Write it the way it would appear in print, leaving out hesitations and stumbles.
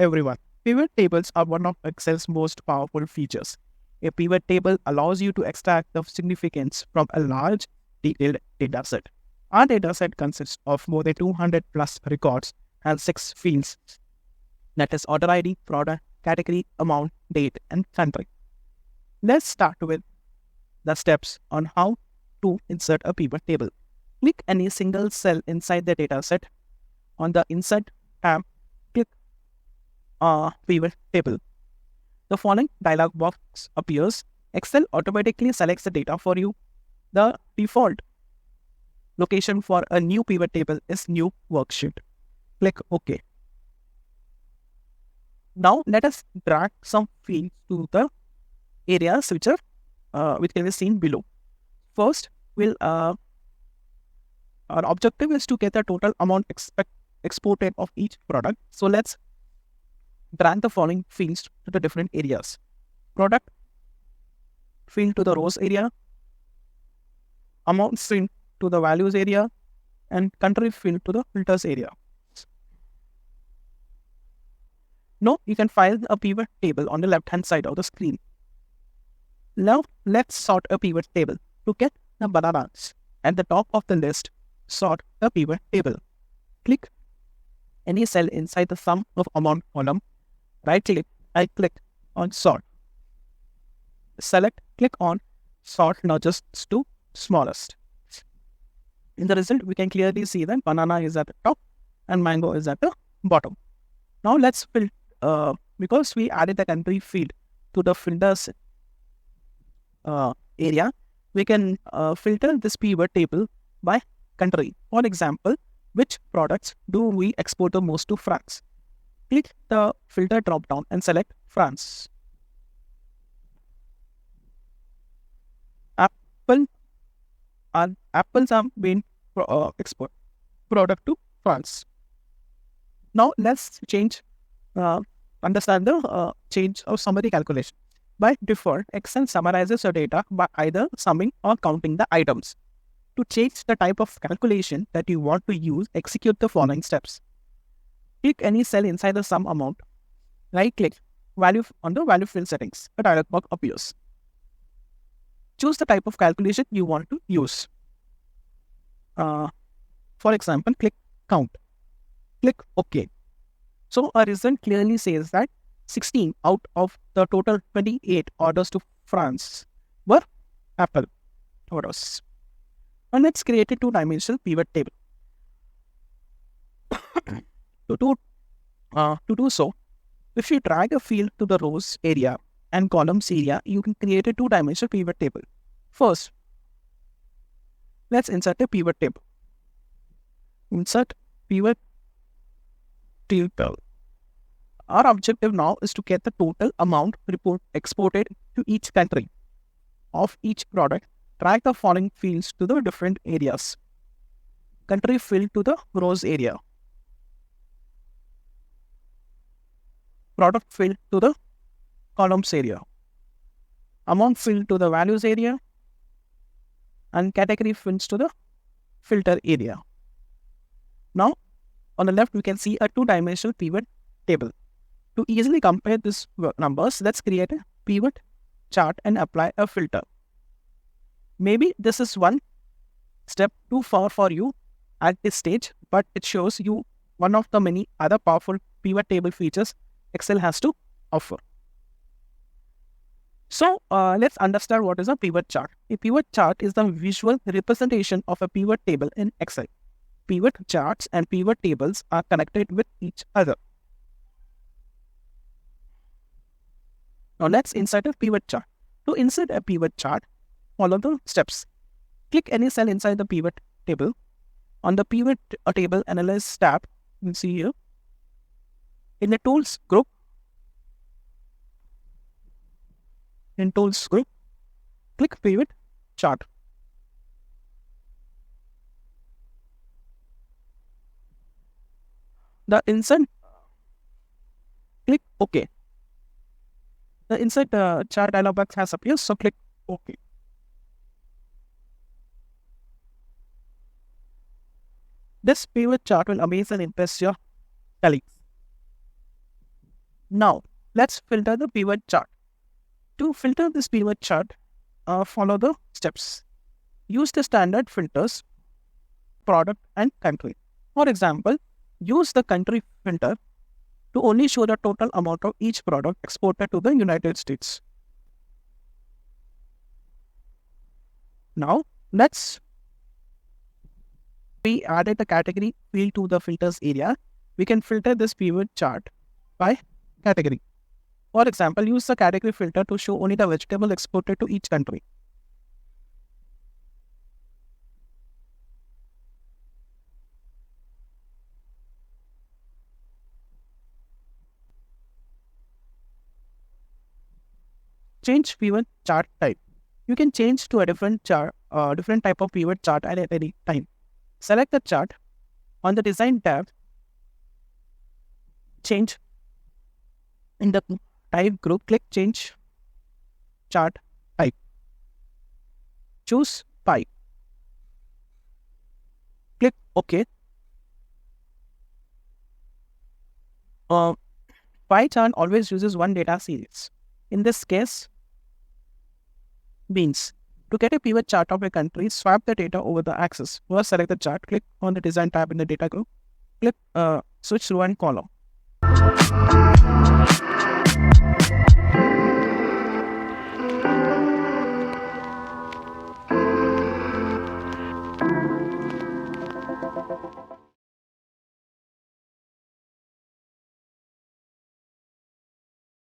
everyone. Pivot tables are one of Excel's most powerful features. A pivot table allows you to extract the significance from a large, detailed dataset. Our dataset consists of more than 200 plus records and 6 fields, that is order ID, product, category, amount, date, and country. Let's start with the steps on how to insert a pivot table. Click any single cell inside the dataset. On the Insert tab, click Pivot Table. The following dialog box appears. Excel automatically selects the data for you. The default location for a new pivot table is New Worksheet. Click OK. Now let us drag some fields to the areas which can be seen below. First, our objective is to get the total amount exported of each product. So let's drag the following fields to the different areas. Product field to the rows area, amount field to the values area, and country field to the filters area. Now you can find a pivot table on the left hand side of the screen. Now let's sort a pivot table. To get the bananas at the top of the list, sort the pivot table. Click any cell inside the sum of amount column. Right click and click on sort. Click on sort largest to smallest. In the result, we can clearly see that banana is at the top and mango is at the bottom. Now let's filter, because we added the country field to the filters area, we can filter this pivot table by country. For example, which products do we export the most to France? Click the filter drop down and select France. Apples are main export product to France. Now let's understand the change of summary calculation. By default, Excel summarizes your data by either summing or counting the items. To change the type of calculation that you want to use, execute the following steps. Click any cell inside the sum amount. Right-click value on the value field settings. A dialog box appears. Choose the type of calculation you want to use. For example, click count. Click OK. So our result clearly says that 16 out of the total 28 orders to France were Apple orders. And let's create a two-dimensional pivot table. To do so, if you drag a field to the rows area and columns area, you can create a two-dimensional pivot table. First, let's insert a pivot table. Insert pivot table. Our objective now is to get the total amount exported to each country of each product. Drag the following fields to the different areas. Country field to the rows area. Product field to the columns area. Amount field to the values area. And category fields to the filter area. Now, on the left, we can see a two-dimensional pivot table. To easily compare these numbers, let's create a pivot chart and apply a filter. Maybe this is one step too far for you at this stage, but it shows you one of the many other powerful pivot table features Excel has to offer. So let's understand what is a pivot chart. A pivot chart is the visual representation of a pivot table in Excel. Pivot charts and pivot tables are connected with each other. Now let's insert a pivot chart. To insert a pivot chart, follow the steps. Click any cell inside the pivot table. On the pivot table analyze tab, you can see here. In the tools group, click pivot chart. The insert, click OK. The insert chart dialog box has appeared, so click OK. This pivot chart will amaze and impress your colleagues. Now, let's filter the pivot chart. To filter this pivot chart, follow the steps. Use the standard filters, product and country. For example, use the country filter to only show the total amount of each product exported to the United States. Now, we added a category field to the filters area. We can filter this pivot chart by category. For example, use the category filter to show only the vegetable exported to each country. Change pivot chart type. You can change to a different type of pivot chart at any time. Select the chart. On the design tab, change in the type group, click change chart type. Choose pie. Click OK. Pie chart always uses one data series. In this case, beans. To get a pivot chart of a country, swap the data over the axis. First, select the chart, click on the design tab in the data group, click switch row and column.